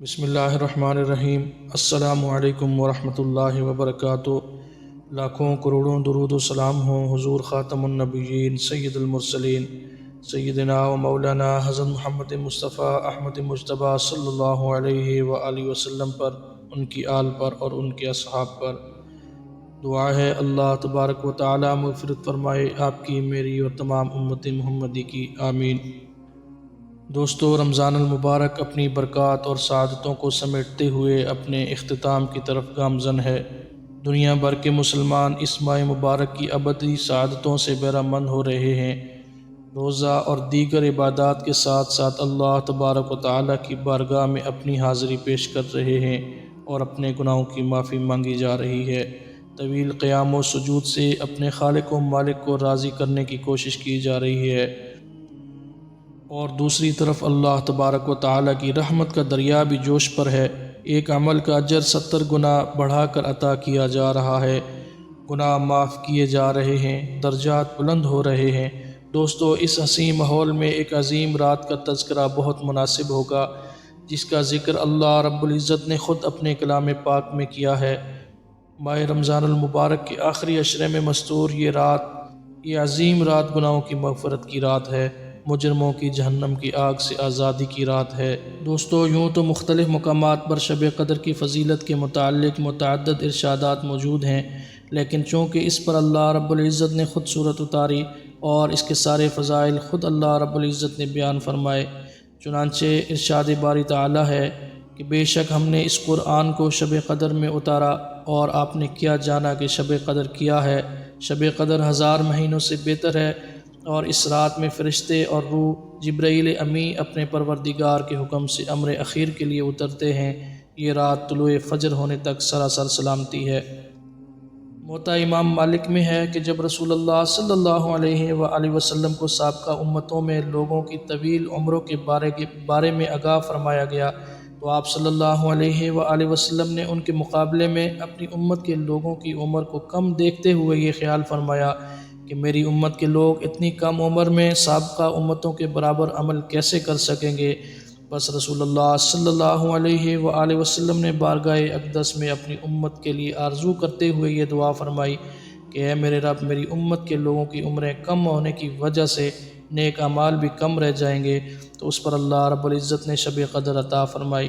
بسم اللہ الرحمن الرحیم۔ السلام علیکم ورحمۃ اللہ وبرکاتہ۔ لاکھوں کروڑوں درود و سلام ہوں حضور خاتم النبیین سید المرسلین سیدنا و مولانا حضرت محمد مصطفیٰ احمد مجتبیٰ صلی اللہ علیہ وآلہ وسلم پر، ان کی آل پر اور ان کے اصحاب پر۔ دعا ہے اللہ تبارک و تعالی مغفرت فرمائے آپ کی، میری اور تمام امت محمدی کی، آمین۔ دوستو، رمضان المبارک اپنی برکات اور سعادتوں کو سمیٹتے ہوئے اپنے اختتام کی طرف گامزن ہے۔ دنیا بھر کے مسلمان اس ماہ مبارک کی ابدی سعادتوں سے بہرہ مند ہو رہے ہیں۔ روزہ اور دیگر عبادات کے ساتھ ساتھ اللہ تبارک و تعالیٰ کی بارگاہ میں اپنی حاضری پیش کر رہے ہیں اور اپنے گناہوں کی معافی مانگی جا رہی ہے۔ طویل قیام و سجود سے اپنے خالق و مالک کو راضی کرنے کی کوشش کی جا رہی ہے، اور دوسری طرف اللہ تبارک و تعالیٰ کی رحمت کا دریا بھی جوش پر ہے۔ ایک عمل کا اجر 70 گنا بڑھا کر عطا کیا جا رہا ہے، گناہ معاف کیے جا رہے ہیں، درجات بلند ہو رہے ہیں۔ دوستو، اس حسین ماحول میں ایک عظیم رات کا تذکرہ بہت مناسب ہوگا، جس کا ذکر اللہ رب العزت نے خود اپنے کلام پاک میں کیا ہے۔ ماہ رمضان المبارک کے آخری عشرے میں مستور یہ عظیم رات گناہوں کی مغفرت کی رات ہے، مجرموں کی جہنم کی آگ سے آزادی کی رات ہے۔ دوستو، یوں تو مختلف مقامات پر شب قدر کی فضیلت کے متعلق متعدد ارشادات موجود ہیں، لیکن چونکہ اس پر اللہ رب العزت نے خود صورت اتاری اور اس کے سارے فضائل خود اللہ رب العزت نے بیان فرمائے، چنانچہ ارشاد باری تعالیٰ ہے کہ بے شک ہم نے اس قرآن کو شب قدر میں اتارا، اور آپ نے کیا جانا کہ شب قدر کیا ہے۔ شب قدر 1000 مہینوں سے بہتر ہے، اور اس رات میں فرشتے اور روح جبرائیل امی اپنے پروردگار کے حکم سے امر اخیر کے لیے اترتے ہیں۔ یہ رات طلوع فجر ہونے تک سراسر سلامتی ہے۔ موطا امام مالک میں ہے کہ جب رسول اللہ صلی اللہ علیہ وآلہ وسلم کو سابقہ امتوں میں لوگوں کی طویل عمروں کے بارے میں آگاہ فرمایا گیا، تو آپ صلی اللہ علیہ وآلہ وسلم نے ان کے مقابلے میں اپنی امت کے لوگوں کی عمر کو کم دیکھتے ہوئے یہ خیال فرمایا کہ میری امت کے لوگ اتنی کم عمر میں سابقہ امتوں کے برابر عمل کیسے کر سکیں گے؟ بس رسول اللہ صلی اللہ علیہ وآلہ وسلم نے بارگاہ اقدس میں اپنی امت کے لیے آرزو کرتے ہوئے یہ دعا فرمائی کہ اے میرے رب، میری امت کے لوگوں کی عمریں کم ہونے کی وجہ سے نیک اعمال بھی کم رہ جائیں گے، تو اس پر اللہ رب العزت نے شب قدر عطا فرمائی۔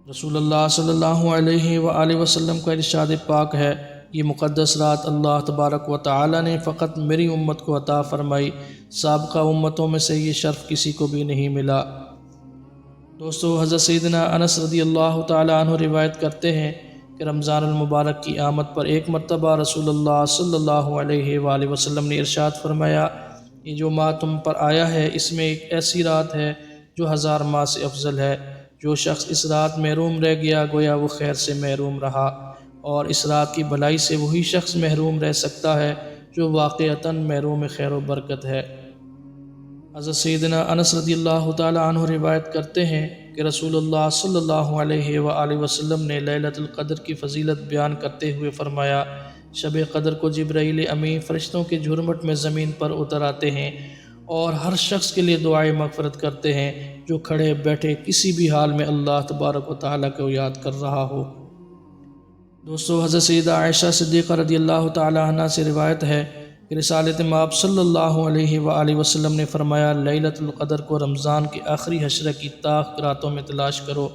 رسول اللہ صلی اللہ علیہ وآلہ وسلم کا ارشاد پاک ہے، یہ مقدس رات اللہ تبارک و تعالی نے فقط میری امت کو عطا فرمائی، سابقہ امتوں میں سے یہ شرف کسی کو بھی نہیں ملا۔ دوستو، حضرت سیدنا انس رضی اللہ تعالی عنہ روایت کرتے ہیں کہ رمضان المبارک کی آمد پر ایک مرتبہ رسول اللہ صلی اللہ علیہ وآلہ وسلم نے ارشاد فرمایا، یہ جو ماہ تم پر آیا ہے اس میں ایک ایسی رات ہے جو 1000 ماہ سے افضل ہے۔ جو شخص اس رات محروم رہ گیا گویا وہ خیر سے محروم رہا، اور اس رات کی بھلائی سے وہی شخص محروم رہ سکتا ہے جو واقعتاً محروم خیر و برکت ہے۔ حضرت سیدنا انس رضی اللہ تعالی عنہ روایت کرتے ہیں کہ رسول اللہ صلی اللہ علیہ وآلہ وسلم نے لیلۃ القدر کی فضیلت بیان کرتے ہوئے فرمایا، شب قدر کو جبرائیل امی فرشتوں کے جھرمٹ میں زمین پر اتر آتے ہیں اور ہر شخص کے لیے دعائے مغفرت کرتے ہیں جو کھڑے بیٹھے کسی بھی حال میں اللہ تبارک و تعالیٰ کو یاد کر رہا ہو۔ دوستو، حضرت سیدہ عائشہ صدیقہ رضی اللہ تعالی عنہ سے روایت ہے کہ رسالت مآب صلی اللہ علیہ وآلہ وسلم نے فرمایا، لیلۃ القدر کو رمضان کے آخری عشرے کی طاق راتوں میں تلاش کرو۔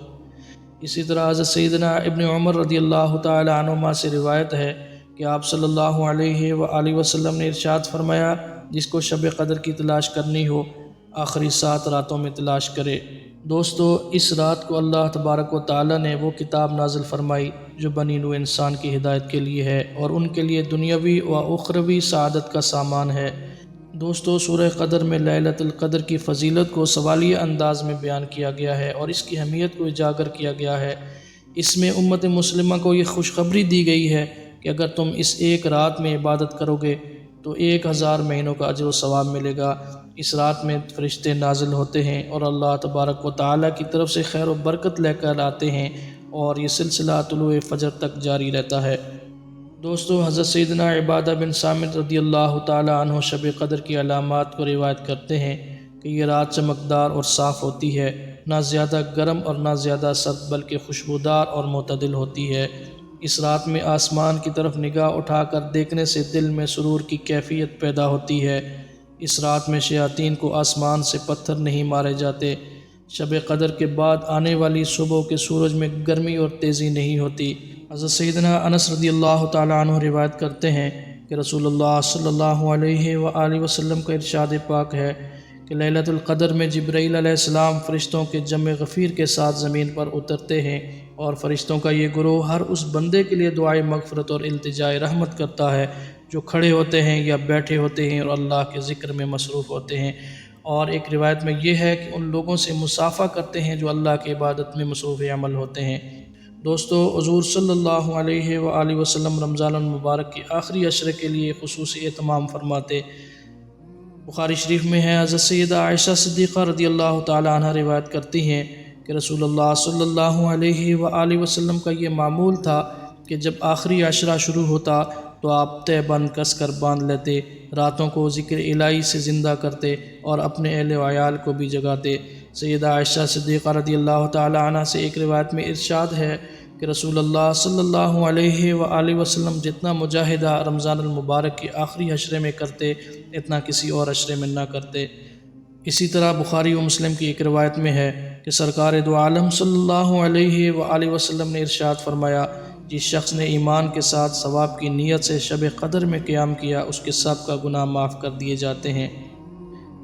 اسی طرح حضرت سیدنا ابن عمر رضی اللہ تعالی عنہما سے روایت ہے کہ آپ صلی اللہ علیہ وآلہ وسلم نے ارشاد فرمایا، جس کو شب قدر کی تلاش کرنی ہو آخری 7 راتوں میں تلاش کرے۔ دوستو، اس رات کو اللہ تبارک و تعالی نے وہ کتاب نازل فرمائی جو بنی نوع انسان کی ہدایت کے لیے ہے اور ان کے لیے دنیاوی و اخروی سعادت کا سامان ہے۔ دوستو، سورہ قدر میں لیلۃ القدر کی فضیلت کو سوالیہ انداز میں بیان کیا گیا ہے اور اس کی اہمیت کو اجاگر کیا گیا ہے۔ اس میں امت مسلمہ کو یہ خوشخبری دی گئی ہے کہ اگر تم اس ایک رات میں عبادت کرو گے تو 1000 مہینوں کا اجر و ثواب ملے گا۔ اس رات میں فرشتے نازل ہوتے ہیں اور اللہ تبارک و تعالیٰ کی طرف سے خیر و برکت لے کر آتے ہیں، اور یہ سلسلہ طلوع فجر تک جاری رہتا ہے۔ دوستو، حضرت سیدنا عبادہ بن صامت رضی اللہ تعالی عنہ شب قدر کی علامات کو روایت کرتے ہیں کہ یہ رات چمکدار اور صاف ہوتی ہے، نہ زیادہ گرم اور نہ زیادہ سرد بلکہ خوشبودار اور معتدل ہوتی ہے۔ اس رات میں آسمان کی طرف نگاہ اٹھا کر دیکھنے سے دل میں سرور کی کیفیت پیدا ہوتی ہے۔ اس رات میں شیاطین کو آسمان سے پتھر نہیں مارے جاتے۔ شب قدر کے بعد آنے والی صبح کے سورج میں گرمی اور تیزی نہیں ہوتی۔ حضرت سیدنا انس رضی اللہ تعالیٰ عنہ روایت کرتے ہیں کہ رسول اللہ صلی اللہ علیہ وآلہ وسلم کا ارشاد پاک ہے کہ لیلۃ القدر میں جبرائیل علیہ السلام فرشتوں کے جمع غفیر کے ساتھ زمین پر اترتے ہیں، اور فرشتوں کا یہ گروہ ہر اس بندے کے لیے دعائے مغفرت اور التجائے رحمت کرتا ہے جو کھڑے ہوتے ہیں یا بیٹھے ہوتے ہیں اور اللہ کے ذکر میں مصروف ہوتے ہیں۔ اور ایک روایت میں یہ ہے کہ ان لوگوں سے مصافحہ کرتے ہیں جو اللہ کی عبادت میں مصروف عمل ہوتے ہیں۔ دوستو، حضور صلی اللہ علیہ وآلہ وسلم رمضان المبارک کے آخری عشرے کے لیے خصوصی اہتمام فرماتے۔ بخاری شریف میں ہے، حضرت سیدہ عائشہ صدیقہ رضی اللہ تعالی عنہ روایت کرتی ہیں کہ رسول اللہ صلی اللہ علیہ وآلہ وسلم کا یہ معمول تھا کہ جب آخری عشرہ شروع ہوتا تو آپ تہ بند کس کر باندھ لیتے، راتوں کو ذکر الہی سے زندہ کرتے اور اپنے اہل و عیال کو بھی جگاتے۔ سیدہ عائشہ صدیقہ رضی اللہ تعالی عنہ سے ایک روایت میں ارشاد ہے کہ رسول اللہ صلی اللہ علیہ وآلہ وسلم جتنا مجاہدہ رمضان المبارک کے آخری عشرے میں کرتے اتنا کسی اور عشرے میں نہ کرتے۔ اسی طرح بخاری و مسلم کی ایک روایت میں ہے کہ سرکار دو عالم صلی اللہ علیہ وآلہ وسلم نے ارشاد فرمایا، جس شخص نے ایمان کے ساتھ ثواب کی نیت سے شب قدر میں قیام کیا اس کے سب کا گناہ معاف کر دیے جاتے ہیں۔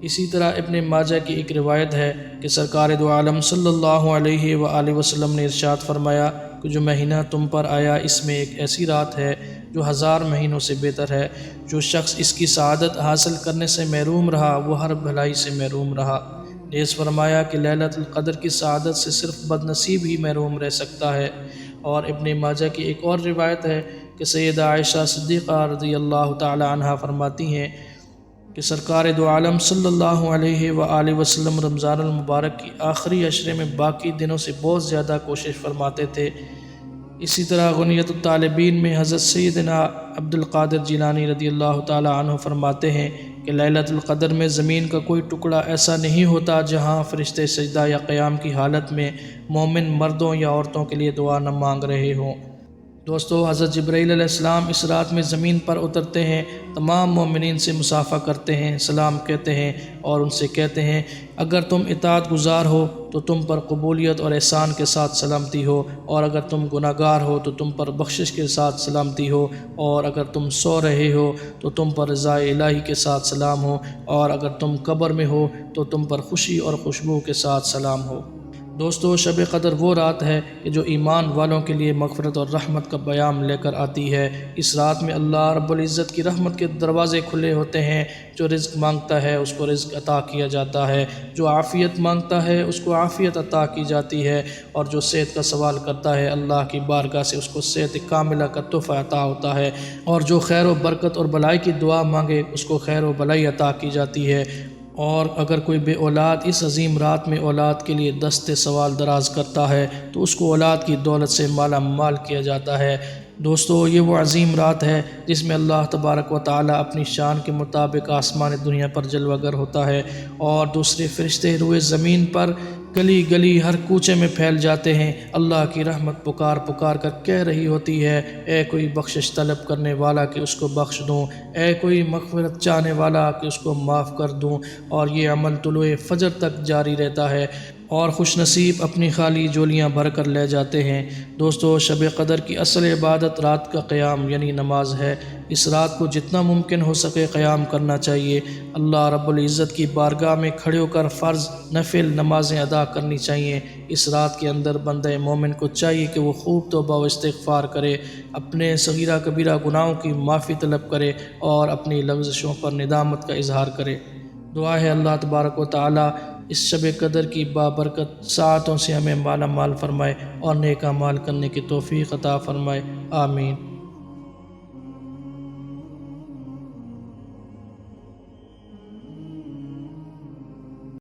اسی طرح ابن ماجہ کی ایک روایت ہے کہ سرکار دو عالم صلی اللہ علیہ وآلہ وسلم نے ارشاد فرمایا کہ جو مہینہ تم پر آیا اس میں ایک ایسی رات ہے جو 1000 مہینوں سے بہتر ہے۔ جو شخص اس کی سعادت حاصل کرنے سے محروم رہا وہ ہر بھلائی سے محروم رہا۔ نیز فرمایا کہ لیلۃ القدر کی سعادت سے صرف بد نصیب ہی محروم رہ سکتا ہے۔ اور ابن ماجہ کی ایک اور روایت ہے کہ سیدہ عائشہ صدیقہ رضی اللہ تعالی عنہ فرماتی ہیں کہ سرکار دو عالم صلی اللہ علیہ وآلہ وسلم رمضان المبارک کی آخری عشرے میں باقی دنوں سے بہت زیادہ کوشش فرماتے تھے۔ اسی طرح غنیت الطالبین میں حضرت سیدنا عبد القادر جیلانی رضی اللہ تعالی عنہ فرماتے ہیں کہ لیلۃ القدر میں زمین کا کوئی ٹکڑا ایسا نہیں ہوتا جہاں فرشتے سجدہ یا قیام کی حالت میں مومن مردوں یا عورتوں کے لیے دعا نہ مانگ رہے ہوں۔ دوستو، حضرت جبرائیل علیہ السلام اس رات میں زمین پر اترتے ہیں، تمام مومنین سے مصافحہ کرتے ہیں، سلام کہتے ہیں اور ان سے کہتے ہیں اگر تم اطاعت گزار ہو تو تم پر قبولیت اور احسان کے ساتھ سلامتی ہو، اور اگر تم گناہ گار ہو تو تم پر بخشش کے ساتھ سلامتی ہو، اور اگر تم سو رہے ہو تو تم پر رضا الہی کے ساتھ سلام ہو، اور اگر تم قبر میں ہو تو تم پر خوشی اور خوشبو کے ساتھ سلام ہو۔ دوستو، شب قدر وہ رات ہے کہ جو ایمان والوں کے لیے مغفرت اور رحمت کا پیام لے کر آتی ہے۔ اس رات میں اللہ رب العزت کی رحمت کے دروازے کھلے ہوتے ہیں۔ جو رزق مانگتا ہے اس کو رزق عطا کیا جاتا ہے، جو عافیت مانگتا ہے اس کو عافیت عطا کی جاتی ہے، اور جو صحت کا سوال کرتا ہے اللہ کی بارگاہ سے اس کو صحت کاملہ کا تحفہ عطا ہوتا ہے، اور جو خیر و برکت اور بھلائی کی دعا مانگے اس کو خیر و بھلائی عطا کی جاتی ہے۔ اور اگر کوئی بے اولاد اس عظیم رات میں اولاد کے لیے دست سوال دراز کرتا ہے تو اس کو اولاد کی دولت سے مالا مال کیا جاتا ہے۔ دوستو، یہ وہ عظیم رات ہے جس میں اللہ تبارک و تعالی اپنی شان کے مطابق آسمان دنیا پر جلوہ گر ہوتا ہے، اور دوسرے فرشتے روئے زمین پر گلی گلی ہر کوچے میں پھیل جاتے ہیں۔ اللہ کی رحمت پکار پکار کر کہہ رہی ہوتی ہے، اے کوئی بخشش طلب کرنے والا کہ اس کو بخش دوں، اے کوئی مغفرت چاہنے والا کہ اس کو معاف کر دوں۔ اور یہ عمل طلوع فجر تک جاری رہتا ہے، اور خوش نصیب اپنی خالی جولیاں بھر کر لے جاتے ہیں۔ دوستو، شب قدر کی اصل عبادت رات کا قیام یعنی نماز ہے۔ اس رات کو جتنا ممکن ہو سکے قیام کرنا چاہیے۔ اللہ رب العزت کی بارگاہ میں کھڑے ہو کر فرض نفل نمازیں ادا کرنی چاہیے۔ اس رات کے اندر بندہ مومن کو چاہیے کہ وہ خوب توبہ و استغفار کرے، اپنے صغیرہ کبیرہ گناہوں کی معافی طلب کرے اور اپنی لغزشوں پر ندامت کا اظہار کرے۔ دعا ہے اللہ تبارک و تعالی اس شب قدر کی بابرکت ساعتوں سے ہمیں مالا مال فرمائے اور نیک اعمال کرنے کی توفیق عطا فرمائے، آمین۔